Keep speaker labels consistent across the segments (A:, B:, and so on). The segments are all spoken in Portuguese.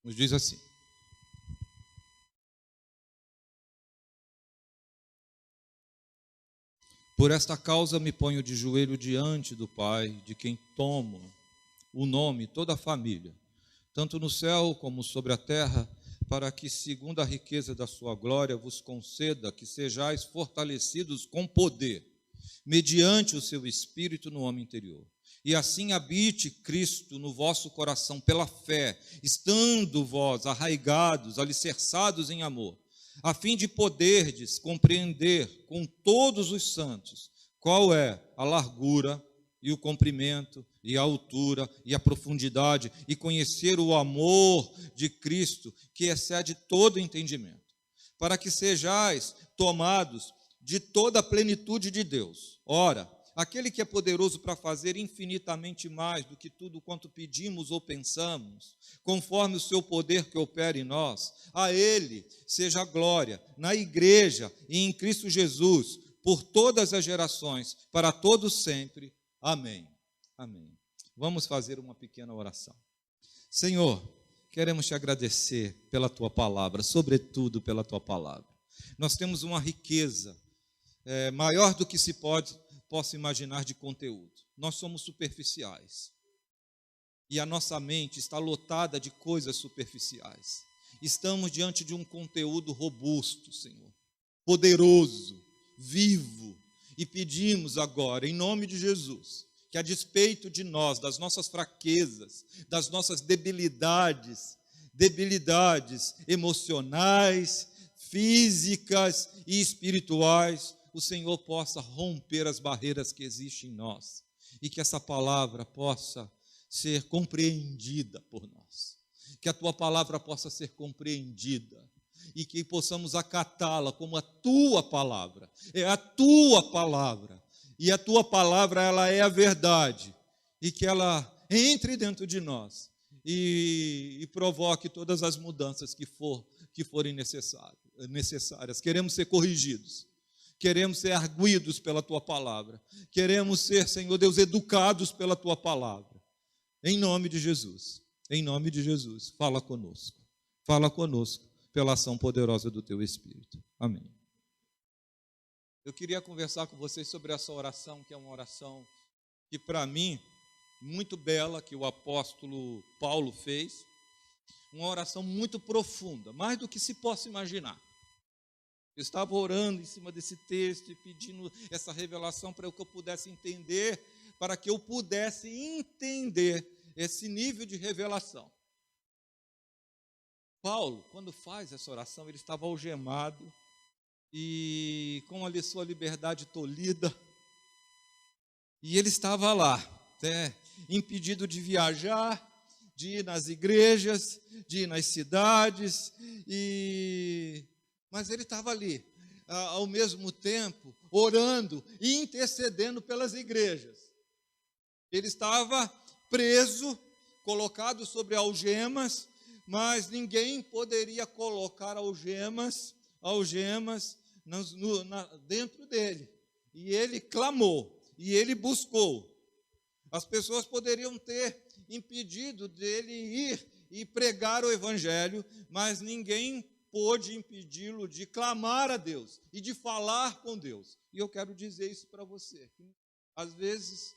A: Nos diz assim: por esta causa me ponho de joelho diante do Pai, de quem tomo o nome toda a família, tanto no céu como sobre a terra, para que, segundo a riqueza da sua glória, vos conceda que sejais fortalecidos com poder, mediante o seu Espírito no homem interior. E assim habite Cristo no vosso coração pela fé, estando vós arraigados, alicerçados em amor, a fim de poderdes compreender com todos os santos qual é a largura e o comprimento e a altura e a profundidade, e conhecer o amor de Cristo, que excede todo entendimento, para que sejais tomados de toda a plenitude de Deus. Ora, aquele que é poderoso para fazer infinitamente mais do que tudo quanto pedimos ou pensamos, conforme o seu poder que opera em nós, a Ele seja a glória na igreja e em Cristo Jesus, por todas as gerações, para todos sempre. Amém. Amém. Vamos fazer uma pequena oração. Senhor, queremos te agradecer pela tua palavra, sobretudo pela tua palavra. Nós temos uma riqueza maior do que se possa imaginar de conteúdo. Nós somos superficiais. E a nossa mente está lotada de coisas superficiais. Estamos diante de um conteúdo robusto, Senhor, poderoso, vivo. E pedimos agora, em nome de Jesus, que a despeito de nós, das nossas fraquezas, das nossas debilidades emocionais, físicas e espirituais, o Senhor possa romper as barreiras que existem em nós e que essa palavra possa ser compreendida por nós, que a tua palavra possa ser compreendida e que possamos acatá-la como a tua palavra. É a tua palavra, e a tua palavra, ela é a verdade, e que ela entre dentro de nós e provoque todas as mudanças que forem necessárias. Queremos ser corrigidos, queremos ser arguidos pela tua palavra, queremos ser, Senhor Deus, educados pela tua palavra. Em nome de Jesus, fala conosco pela ação poderosa do teu Espírito. Amém. Eu queria conversar com vocês sobre essa oração, que é uma oração que, para mim, muito bela, que o apóstolo Paulo fez, uma oração muito profunda, mais do que se possa imaginar. Eu estava orando em cima desse texto e pedindo essa revelação para que eu pudesse entender, esse nível de revelação. Paulo, quando faz essa oração, ele estava algemado e com a sua liberdade tolhida, e ele estava lá, impedido de viajar, de ir nas igrejas, de ir nas cidades, mas ele estava ali, ao mesmo tempo, orando e intercedendo pelas igrejas. Ele estava preso, colocado sobre algemas, mas ninguém poderia colocar algemas dentro dele. E ele clamou, e ele buscou. As pessoas poderiam ter impedido dele ir e pregar o evangelho, mas ninguém pôde impedi-lo de clamar a Deus e de falar com Deus. E eu quero dizer isso para você. Às vezes,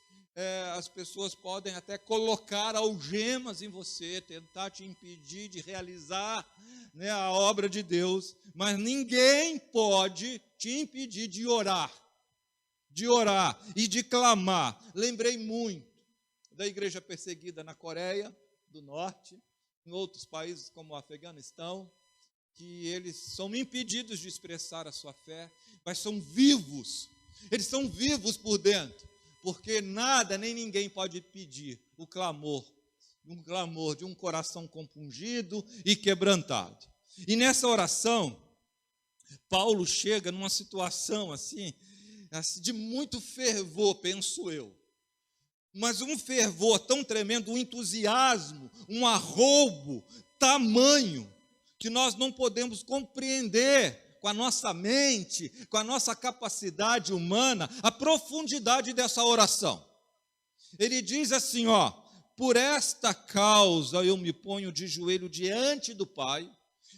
A: as pessoas podem até colocar algemas em você, tentar te impedir de realizar, a obra de Deus, mas ninguém pode te impedir de orar e de clamar. Lembrei muito da igreja perseguida na Coreia do Norte, em outros países como o Afeganistão, que eles são impedidos de expressar a sua fé, mas são vivos, eles são vivos por dentro, porque nada nem ninguém pode impedir um clamor de um coração compungido e quebrantado. E nessa oração, Paulo chega numa situação assim de muito fervor, penso eu, mas um fervor tão tremendo, um entusiasmo, um arroubo tamanho, que nós não podemos compreender com a nossa mente, com a nossa capacidade humana, a profundidade dessa oração. Ele diz assim, por esta causa eu me ponho de joelho diante do Pai,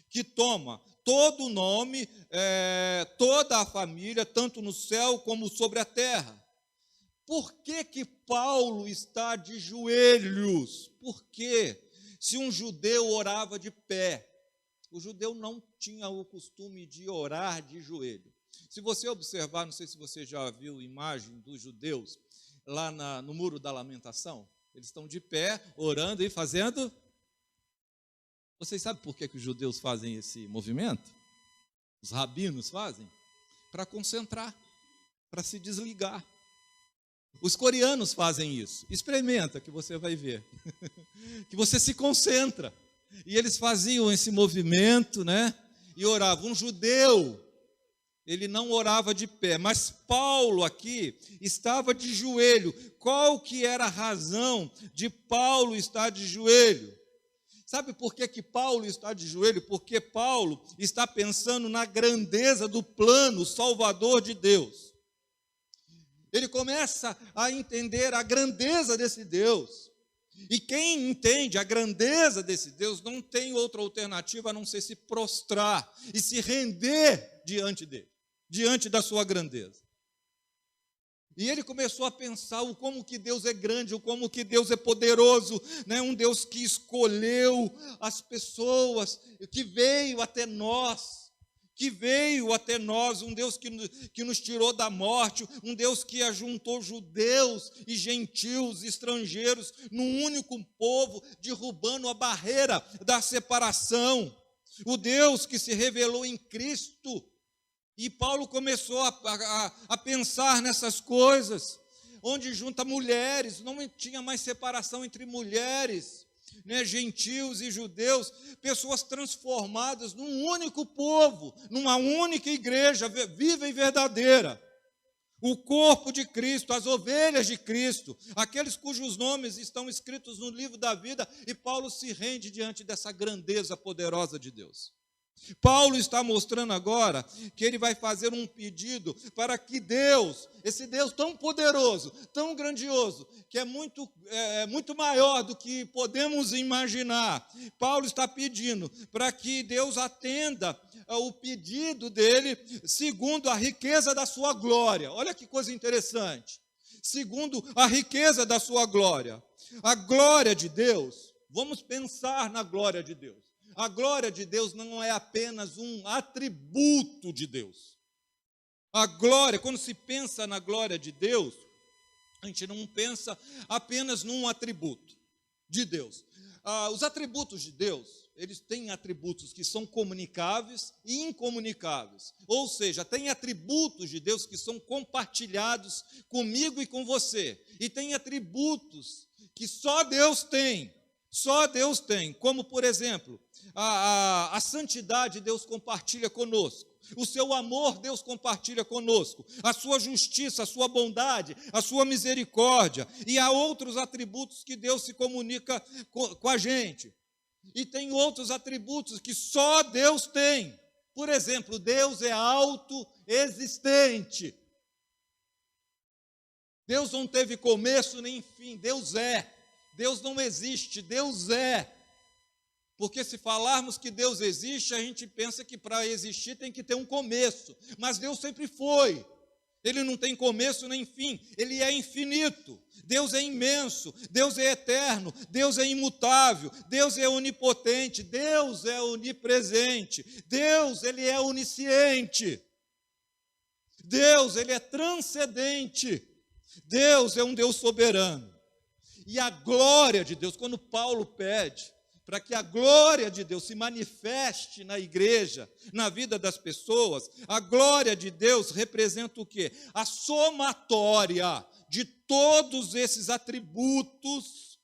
A: que toma todo o nome, toda a família, tanto no céu como sobre a terra. Por que Paulo está de joelhos? Por quê? Se um judeu orava de pé, o judeu não tinha o costume de orar de joelho. Se você observar, não sei se você já viu imagem dos judeus lá no Muro da Lamentação, eles estão de pé, orando e fazendo. Vocês sabem por que os judeus fazem esse movimento? Os rabinos fazem? Para concentrar, para se desligar. Os coreanos fazem isso. Experimenta que você vai ver. Que você se concentra. E eles faziam esse movimento, né? E oravam. Um judeu, ele não orava de pé, mas Paulo aqui estava de joelho. Qual que era a razão de Paulo estar de joelho? Sabe por que Paulo está de joelho? Porque Paulo está pensando na grandeza do plano salvador de Deus. Ele começa a entender a grandeza desse Deus. E quem entende a grandeza desse Deus não tem outra alternativa a não ser se prostrar e se render diante dele, diante da sua grandeza. E ele começou a pensar o como que Deus é grande, o como que Deus é poderoso, né? Um Deus que escolheu as pessoas, que veio até nós, um Deus que nos tirou da morte, um Deus que ajuntou judeus e gentios, estrangeiros, num único povo, derrubando a barreira da separação. O Deus que se revelou em Cristo. E Paulo começou a pensar nessas coisas, onde junta mulheres, não tinha mais separação entre mulheres, né, gentios e judeus, pessoas transformadas num único povo, numa única igreja viva e verdadeira. O corpo de Cristo, as ovelhas de Cristo, aqueles cujos nomes estão escritos no livro da vida, e Paulo se rende diante dessa grandeza poderosa de Deus. Paulo está mostrando agora que ele vai fazer um pedido para que Deus, esse Deus tão poderoso, tão grandioso, que é muito maior do que podemos imaginar, Paulo está pedindo para que Deus atenda o pedido dele segundo a riqueza da sua glória. Olha que coisa interessante. Segundo a riqueza da sua glória. A glória de Deus, vamos pensar na glória de Deus. A glória de Deus não é apenas um atributo de Deus. A glória, quando se pensa na glória de Deus, a gente não pensa apenas num atributo de Deus. Os atributos de Deus, eles têm atributos que são comunicáveis e incomunicáveis. Ou seja, tem atributos de Deus que são compartilhados comigo e com você. E tem atributos que só Deus tem. Só Deus tem, como por exemplo, a santidade Deus compartilha conosco, o seu amor Deus compartilha conosco, a sua justiça, a sua bondade, a sua misericórdia, e há outros atributos que Deus se comunica com a gente, e tem outros atributos que só Deus tem. Por exemplo, Deus é autoexistente, Deus não teve começo nem fim, Deus é. Deus não existe, Deus é. Porque se falarmos que Deus existe, a gente pensa que para existir tem que ter um começo. Mas Deus sempre foi. Ele não tem começo nem fim, ele é infinito. Deus é imenso, Deus é eterno, Deus é imutável, Deus é onipotente, Deus é onipresente, Deus, ele é onisciente. Deus, ele é transcendente. Deus é um Deus soberano. E a glória de Deus, quando Paulo pede para que a glória de Deus se manifeste na igreja, na vida das pessoas, a glória de Deus representa o quê? A somatória de todos esses atributos,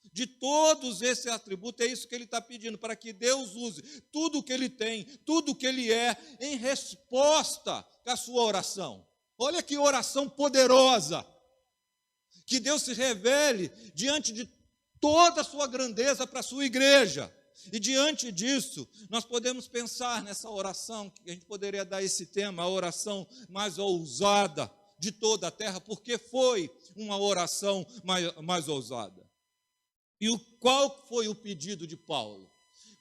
A: é isso que ele está pedindo, para que Deus use tudo o que ele tem, tudo o que ele é, em resposta à sua oração. Olha que oração poderosa! Que Deus se revele diante de toda a sua grandeza para a sua igreja. E diante disso, nós podemos pensar nessa oração, que a gente poderia dar esse tema, a oração mais ousada de toda a terra, porque foi uma oração mais ousada. E qual foi o pedido de Paulo?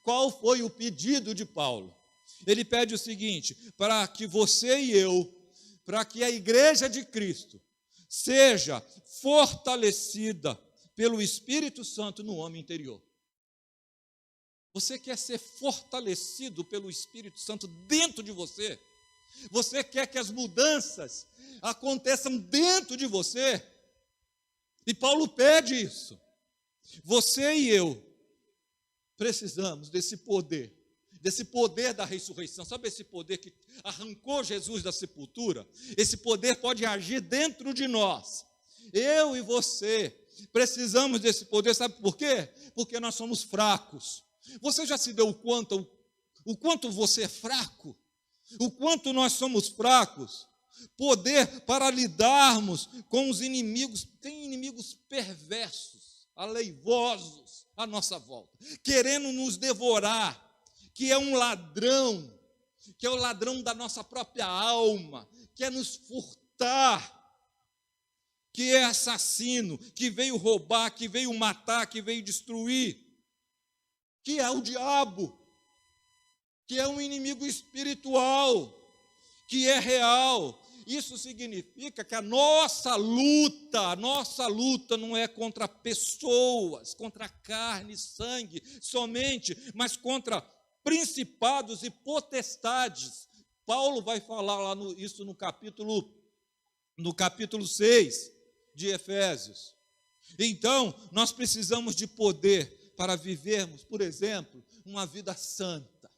A: Qual foi o pedido de Paulo? Ele pede o seguinte: para que você e eu, para que a igreja de Cristo seja fortalecida pelo Espírito Santo no homem interior. Você quer ser fortalecido pelo Espírito Santo dentro de você? Você quer que as mudanças aconteçam dentro de você? E Paulo pede isso. Você e eu precisamos desse poder da ressurreição. Sabe esse poder que arrancou Jesus da sepultura? Esse poder pode agir dentro de nós. Eu e você precisamos desse poder, sabe por quê? Porque nós somos fracos. Você já se deu conta o quanto você é fraco? O quanto nós somos fracos? Poder para lidarmos com os inimigos. Tem inimigos perversos, aleivosos à nossa volta, querendo nos devorar, que é um ladrão, que é o ladrão da nossa própria alma, quer nos furtar, que é assassino, que veio roubar, que veio matar, que veio destruir, que é o diabo, que é um inimigo espiritual, que é real. Isso significa que a nossa luta não é contra pessoas, contra carne e sangue somente, mas contra principados e potestades. Paulo vai falar isso no capítulo 6 de Efésios. Então, nós precisamos de poder para vivermos, por exemplo, uma vida santa.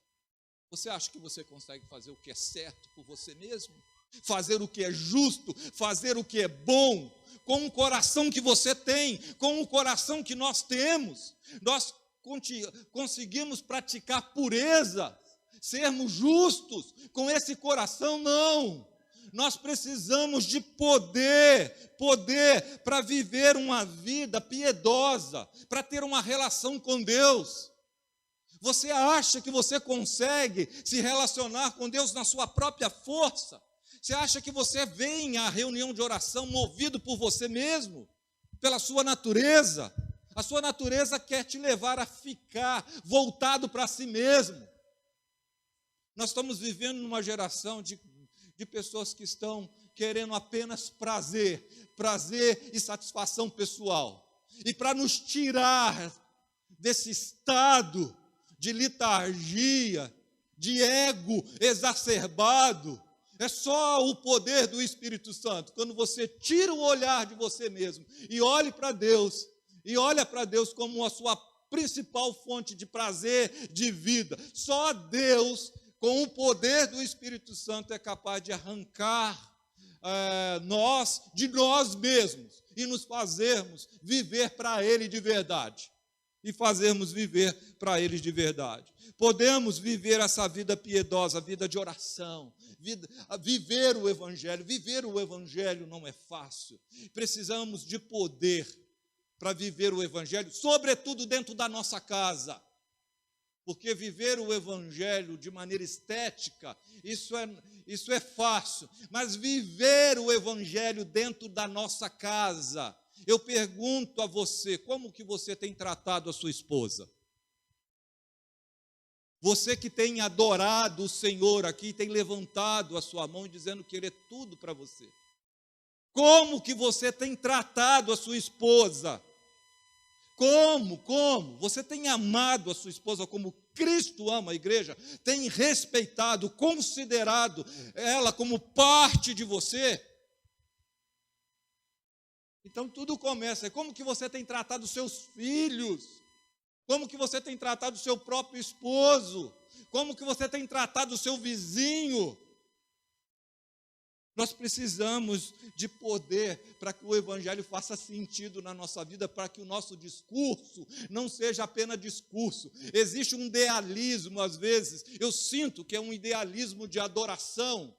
A: Você acha que você consegue fazer o que é certo por você mesmo? Fazer o que é justo, fazer o que é bom, com o coração que você tem, com o coração que nós temos? Nós conseguimos praticar pureza, sermos justos com esse coração? Não. Nós precisamos de poder para viver uma vida piedosa, para ter uma relação com Deus. Você acha que você consegue se relacionar com Deus na sua própria força? Você acha que você vem à reunião de oração movido por você mesmo, pela sua natureza? A sua natureza quer te levar a ficar voltado para si mesmo. Nós estamos vivendo numa geração de pessoas que estão querendo apenas prazer e satisfação pessoal. E para nos tirar desse estado de letargia, de ego exacerbado, é só o poder do Espírito Santo. Quando você tira o olhar de você mesmo e olha para Deus como a sua principal fonte de prazer, de vida. Só Deus, com o poder do Espírito Santo, é capaz de arrancar nós de nós mesmos e nos fazermos viver para Ele de verdade. Podemos viver essa vida piedosa, vida de oração, viver o Evangelho. Viver o Evangelho não é fácil. Precisamos de poder para viver o Evangelho, sobretudo dentro da nossa casa. Porque viver o Evangelho de maneira estética, isso é fácil. Mas viver o Evangelho dentro da nossa casa, eu pergunto a você, como que você tem tratado a sua esposa? Você que tem adorado o Senhor aqui, tem levantado a sua mão e dizendo que Ele é tudo para você. Como que você tem tratado a sua esposa? Como? Você tem amado a sua esposa como Cristo ama a igreja? Tem respeitado, considerado ela como parte de você? Então tudo começa. Como que você tem tratado os seus filhos? Como que você tem tratado o seu próprio esposo? Como que você tem tratado o seu vizinho? Nós precisamos de poder para que o Evangelho faça sentido na nossa vida, para que o nosso discurso não seja apenas discurso. Existe um idealismo, às vezes, eu sinto que é um idealismo de adoração,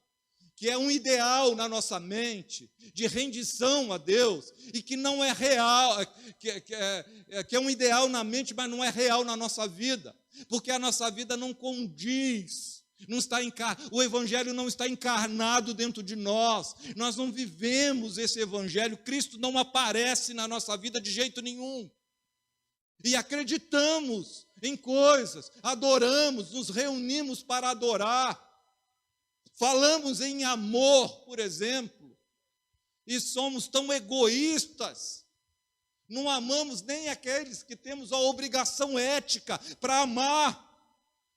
A: que é um ideal na nossa mente, de rendição a Deus, e que não é real, que é um ideal na mente, mas não é real na nossa vida, porque a nossa vida não condiz. O Evangelho não está encarnado dentro de nós não vivemos esse Evangelho, Cristo não aparece na nossa vida de jeito nenhum. e acreditamos em coisas, adoramos, nos reunimos para adorar, falamos em amor, por exemplo, e somos tão egoístas, não amamos nem aqueles que temos a obrigação ética para amar.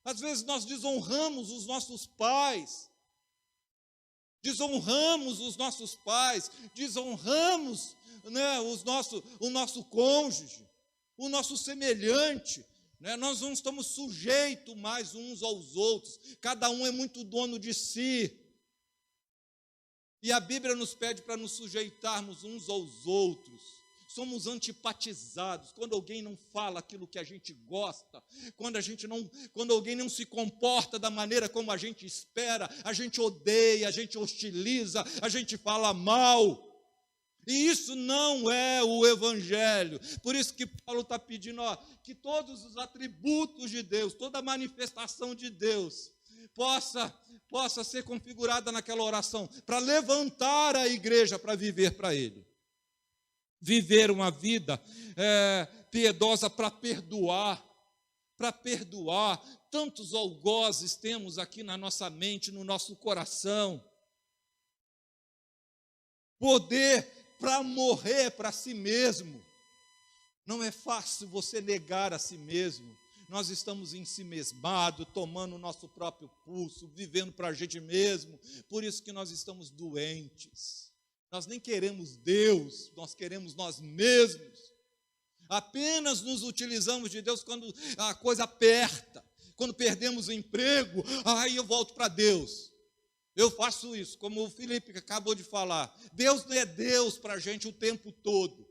A: Às vezes nós desonramos os nossos pais, desonramos, né, o nosso cônjuge, o nosso semelhante, né? Nós não estamos sujeitos mais uns aos outros, cada um é muito dono de si, e a Bíblia nos pede para nos sujeitarmos uns aos outros. Somos antipatizados quando alguém não fala aquilo que a gente gosta, quando alguém não se comporta da maneira como a gente espera, a gente odeia, a gente hostiliza, a gente fala mal. E isso não é o Evangelho. Por isso que Paulo está pedindo, que todos os atributos de Deus, toda a manifestação de Deus, possa ser configurada naquela oração, para levantar a igreja para viver para Ele. Viver uma vida piedosa para perdoar. Tantos algozes temos aqui na nossa mente, no nosso coração. Poder para morrer para si mesmo. Não é fácil você negar a si mesmo. Nós estamos ensimesmados, tomando o nosso próprio pulso, vivendo para a gente mesmo. Por isso que nós estamos doentes. Nós nem queremos Deus, nós queremos nós mesmos. Apenas nos utilizamos de Deus quando a coisa aperta, quando perdemos o emprego, aí eu volto para Deus. Eu faço isso, como o Felipe acabou de falar. Deus não é Deus para a gente o tempo todo,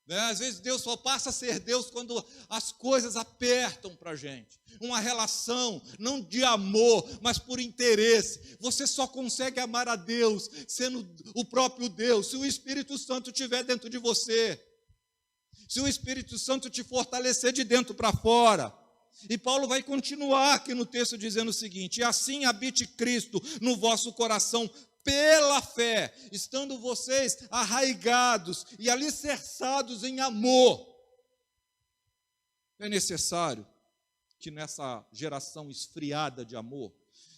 A: né? Às vezes Deus só passa a ser Deus quando as coisas apertam para a gente. Uma relação, não de amor, mas por interesse. Você só consegue amar a Deus sendo o próprio Deus, se o Espírito Santo estiver dentro de você. Se o Espírito Santo te fortalecer de dentro para fora. E Paulo vai continuar aqui no texto dizendo o seguinte: e assim habite Cristo no vosso coração pela fé, estando vocês arraigados e alicerçados em amor. É necessário que nessa geração esfriada de amor,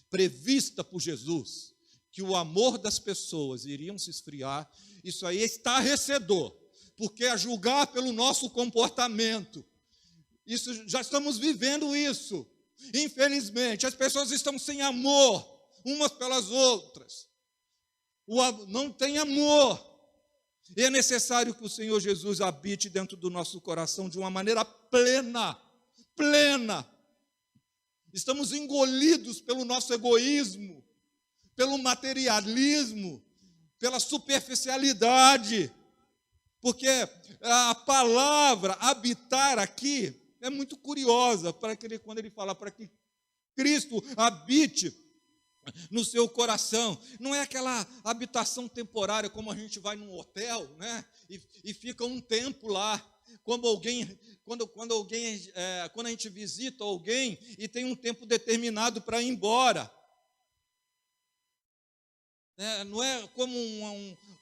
A: prevista por Jesus, que o amor das pessoas iriam se esfriar, isso aí é estarrecedor, porque a julgar pelo nosso comportamento, isso, já estamos vivendo isso. Infelizmente, as pessoas estão sem amor umas pelas outras. Não tem amor. E é necessário que o Senhor Jesus habite dentro do nosso coração de uma maneira plena. Estamos engolidos pelo nosso egoísmo, pelo materialismo, pela superficialidade. Porque a palavra habitar aqui é muito curiosa, quando ele fala para que Cristo habite no seu coração. Não é aquela habitação temporária, como a gente vai num hotel, né? E fica um tempo lá. Quando a gente visita alguém e tem um tempo determinado para ir embora. Não é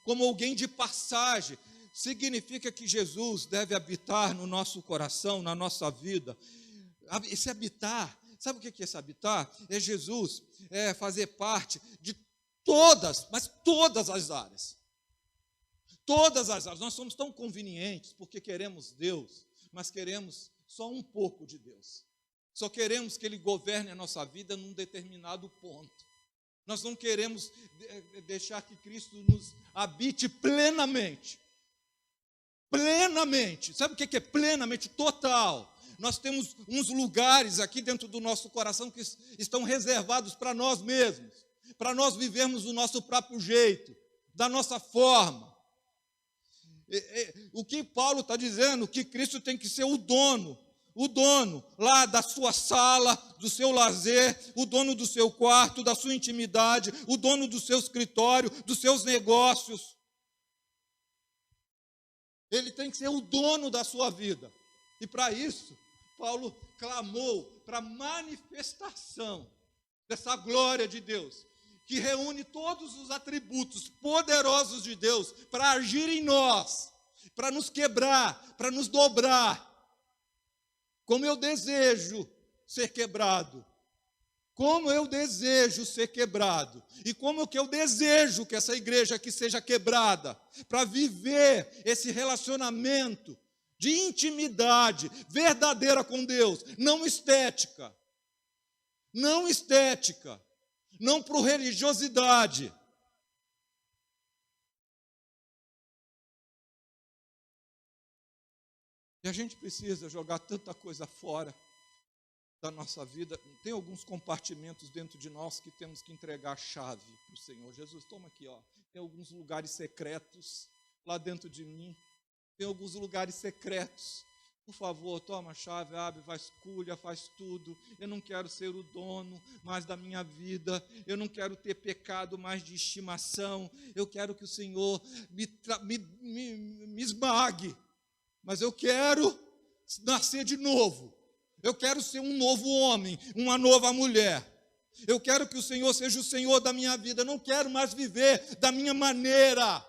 A: como alguém de passagem. Significa que Jesus deve habitar no nosso coração, na nossa vida. Esse habitar, sabe o que é esse habitar? É Jesus fazer parte de todas, mas todas as áreas. Todas as áreas. Nós somos tão convenientes porque queremos Deus, mas queremos só um pouco de Deus. Só queremos que Ele governe a nossa vida num determinado ponto. Nós não queremos deixar que Cristo nos habite plenamente. Plenamente. Sabe o que é plenamente? Total. Nós temos uns lugares aqui dentro do nosso coração que estão reservados para nós mesmos, para nós vivermos do nosso próprio jeito, da nossa forma. O que Paulo está dizendo? Que Cristo tem que ser o dono lá da sua sala, do seu lazer, o dono do seu quarto, da sua intimidade, o dono do seu escritório, dos seus negócios. Ele tem que ser o dono da sua vida. E para isso, Paulo clamou para a manifestação dessa glória de Deus, que reúne todos os atributos poderosos de Deus para agir em nós, para nos quebrar, para nos dobrar. Como eu desejo ser quebrado. Como eu desejo ser quebrado. E como que eu desejo que essa igreja aqui seja quebrada. Para viver esse relacionamento de intimidade verdadeira com Deus. Não estética. Não estética. Não por religiosidade. E a gente precisa jogar tanta coisa fora da nossa vida. Tem alguns compartimentos dentro de nós que temos que entregar a chave para o Senhor. Jesus, toma aqui, ó. Tem alguns lugares secretos lá dentro de mim. Tem alguns lugares secretos. Por favor, toma a chave, abre, vasculha, faz tudo. Eu não quero ser o dono mais da minha vida. Eu não quero ter pecado mais de estimação. Eu quero que o Senhor me esmague. Mas eu quero nascer de novo. Eu quero ser um novo homem, uma nova mulher. Eu quero que o Senhor seja o Senhor da minha vida. Eu não quero mais viver da minha maneira.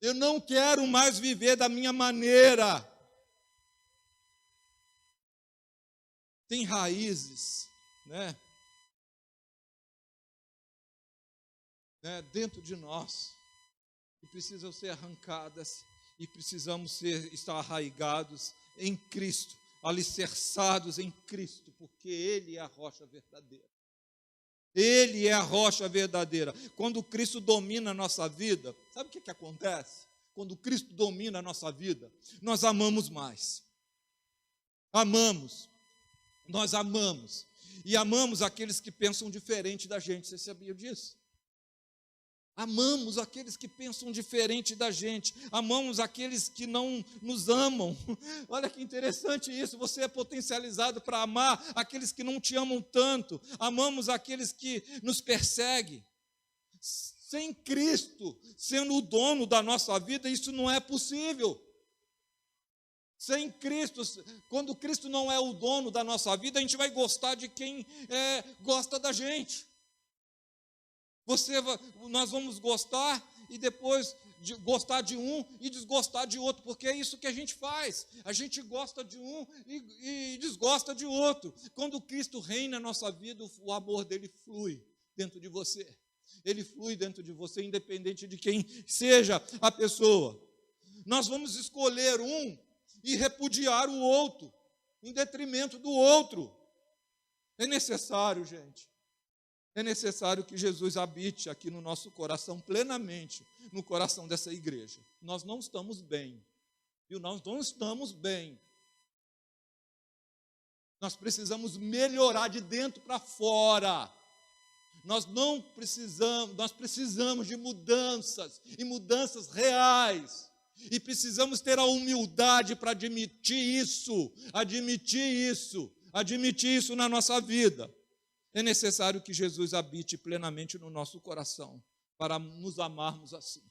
A: Eu não quero mais viver da minha maneira. Tem raízes, dentro de nós que precisam ser arrancadas e precisamos estar arraigados em Cristo, alicerçados em Cristo, porque Ele é a rocha verdadeira. Ele é a rocha verdadeira. Quando Cristo domina a nossa vida, sabe o que acontece? Quando Cristo domina a nossa vida, nós amamos mais. Nós amamos. E amamos aqueles que pensam diferente da gente. Você sabia disso? Amamos aqueles que pensam diferente da gente. Amamos aqueles que não nos amam. Olha que interessante isso. Você é potencializado para amar aqueles que não te amam tanto. Amamos aqueles que nos perseguem. Sem Cristo sendo o dono da nossa vida, isso não é possível. Sem Cristo, quando Cristo não é o dono da nossa vida, a gente vai gostar de quem gosta da gente. Nós vamos gostar e depois gostar de um e desgostar de outro, porque é isso que a gente faz. A gente gosta de um e desgosta de outro. Quando Cristo reina na nossa vida, o amor dele flui dentro de você. Ele flui dentro de você, independente de quem seja a pessoa. Nós vamos escolher um e repudiar o outro, em detrimento do outro. É necessário, gente. É necessário que Jesus habite aqui no nosso coração plenamente, no coração dessa igreja. Nós não estamos bem, viu? Nós não estamos bem. Nós precisamos melhorar de dentro para fora. Nós precisamos de mudanças, e mudanças reais. E precisamos ter a humildade para admitir isso na nossa vida. É necessário que Jesus habite plenamente no nosso coração, para nos amarmos assim.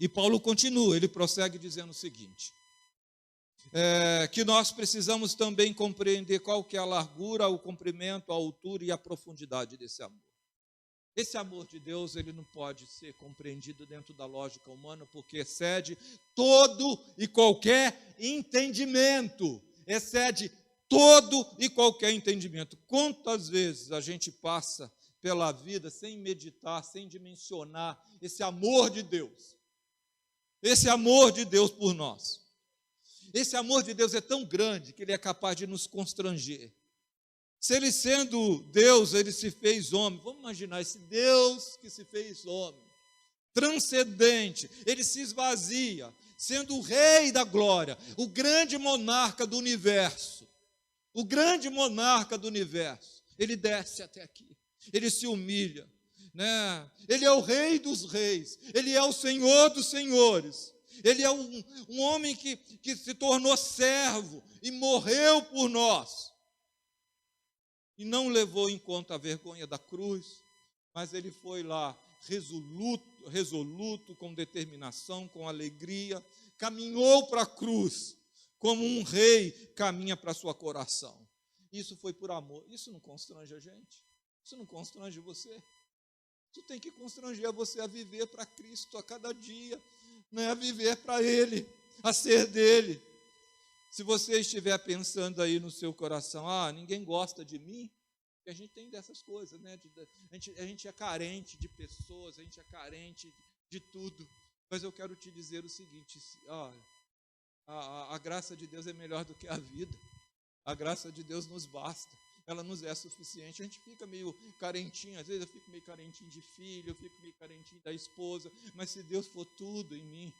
A: E Paulo continua, ele prossegue dizendo o seguinte, que nós precisamos também compreender qual que é a largura, o comprimento, a altura e a profundidade desse amor. Esse amor de Deus, ele não pode ser compreendido dentro da lógica humana, porque excede todo e qualquer entendimento. Excede todo e qualquer entendimento. Quantas vezes a gente passa pela vida sem meditar, sem dimensionar esse amor de Deus. Esse amor de Deus por nós. Esse amor de Deus é tão grande que ele é capaz de nos constranger. Se ele sendo Deus, ele se fez homem. Vamos imaginar esse Deus que se fez homem. Transcendente, ele se esvazia, sendo o rei da glória, o grande monarca do universo. O grande monarca do universo. Ele desce até aqui. Ele se humilha. Ele é o rei dos reis. Ele é o senhor dos senhores. Ele é um homem que se tornou servo e morreu por nós. E não levou em conta a vergonha da cruz, mas ele foi lá resoluto, com determinação, com alegria, caminhou para a cruz, como um rei caminha para a sua coração. Isso foi por amor. Isso não constrange a gente? Isso não constrange você? Isso tem que constranger você a viver para Cristo a cada dia, a viver para Ele, a ser dele. Se você estiver pensando aí no seu coração, ninguém gosta de mim, porque a gente tem dessas coisas, né? A gente é carente de pessoas, a gente é carente de tudo. Mas eu quero te dizer o seguinte, a graça de Deus é melhor do que a vida. A graça de Deus nos basta. Ela nos é suficiente. A gente fica meio carentinho, às vezes eu fico meio carentinho de filho, eu fico meio carentinho da esposa, mas se Deus for tudo em mim,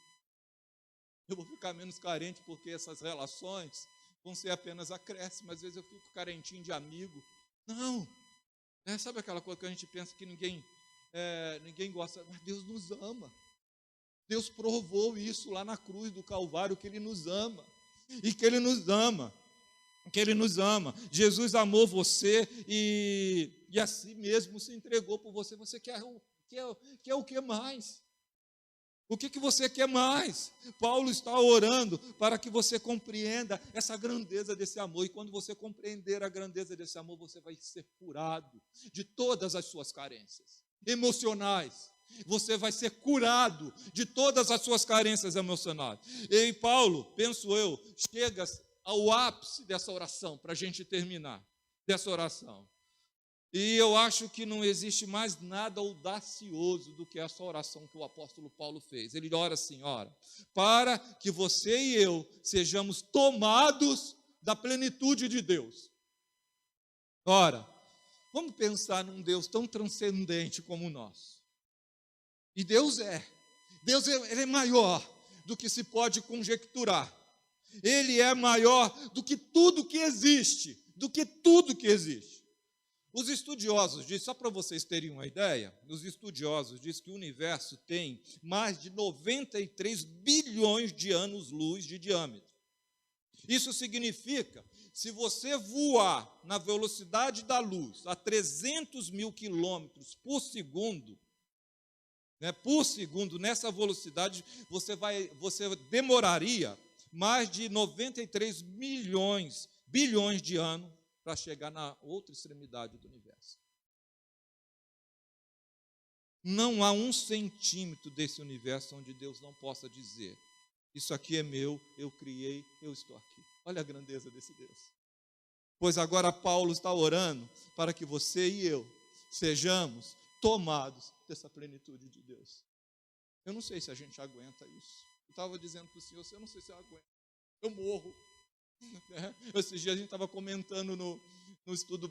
A: eu vou ficar menos carente, porque essas relações vão ser apenas acréscimo. Às vezes eu fico carentinho de amigo. Não, sabe aquela coisa que a gente pensa que ninguém gosta, mas Deus nos ama. Deus provou isso lá na cruz do Calvário, que Ele nos ama, e que Ele nos ama. Que Ele nos ama. Jesus amou você e a si mesmo se entregou por você. Você quer o que mais? O que você quer mais? Paulo está orando para que você compreenda essa grandeza desse amor. E quando você compreender a grandeza desse amor, você vai ser curado de todas as suas carências emocionais. Você vai ser curado de todas as suas carências emocionais. E Paulo, penso eu, chega ao ápice dessa oração, para a gente terminar, dessa oração. E eu acho que não existe mais nada audacioso do que essa oração que o apóstolo Paulo fez. Ele ora assim, para que você e eu sejamos tomados da plenitude de Deus. Ora, vamos pensar num Deus tão transcendente como o nosso. E Deus ele é maior do que se pode conjecturar. Ele é maior do que tudo que existe, Os estudiosos dizem, só para vocês terem uma ideia, os estudiosos dizem que o universo tem mais de 93 bilhões de anos-luz de diâmetro. Isso significa, se você voar na velocidade da luz a 300 mil quilômetros por segundo, nessa velocidade, você demoraria mais de 93 bilhões de anos para chegar na outra extremidade do universo. Não há 1 centímetro desse universo onde Deus não possa dizer, isso aqui é meu, eu criei, eu estou aqui. Olha a grandeza desse Deus. Pois agora Paulo está orando para que você e eu sejamos tomados dessa plenitude de Deus. Eu não sei se a gente aguenta isso. Eu estava dizendo para o Senhor, eu não sei se eu aguento. Eu morro. Esses dias a gente estava comentando no estudo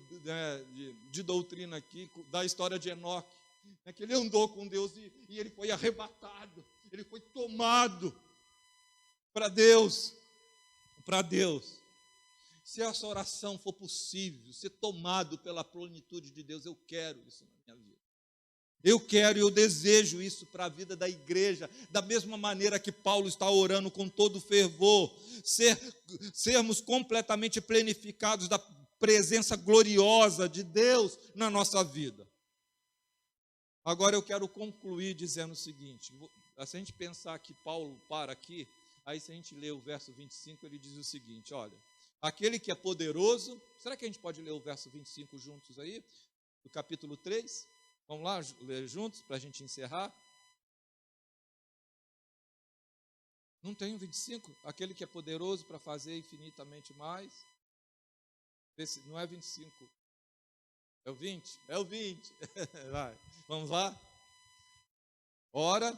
A: de doutrina aqui, da história de Enoque, que ele andou com Deus e ele foi arrebatado, ele foi tomado para Deus. Se essa oração for possível, ser tomado pela plenitude de Deus, eu quero isso na minha vida. Eu quero e eu desejo isso para a vida da igreja, da mesma maneira que Paulo está orando com todo fervor, sermos completamente plenificados da presença gloriosa de Deus na nossa vida. Agora eu quero concluir dizendo o seguinte, se a gente pensar que Paulo para aqui, aí se a gente ler o verso 25, ele diz o seguinte, olha, aquele que é poderoso, será que a gente pode ler o verso 25 juntos aí, do capítulo 3? Vamos lá ler juntos para a gente encerrar? Não tem o 25? Aquele que é poderoso para fazer infinitamente mais. Não é 25. É o 20? É o 20. Vai. Vamos lá? Ora.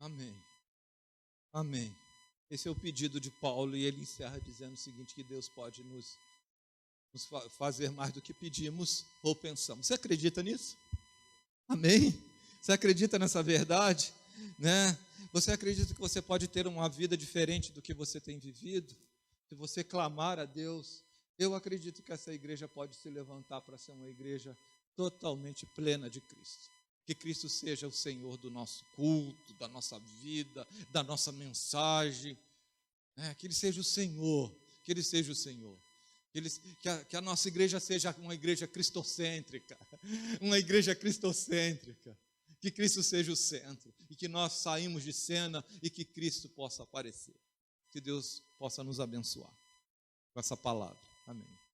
A: Amém. Amém. Esse é o pedido de Paulo e ele encerra dizendo o seguinte, que Deus pode nos fazer mais do que pedimos ou pensamos. Você acredita nisso? Amém? Você acredita nessa verdade? Você acredita que você pode ter uma vida diferente do que você tem vivido? Se você clamar a Deus, eu acredito que essa igreja pode se levantar para ser uma igreja totalmente plena de Cristo. Que Cristo seja o Senhor do nosso culto, da nossa vida, da nossa mensagem, que Ele seja o Senhor, que Ele seja o Senhor. Que a nossa igreja seja uma igreja cristocêntrica, que Cristo seja o centro, e que nós saímos de cena e que Cristo possa aparecer. Que Deus possa nos abençoar com essa palavra. Amém.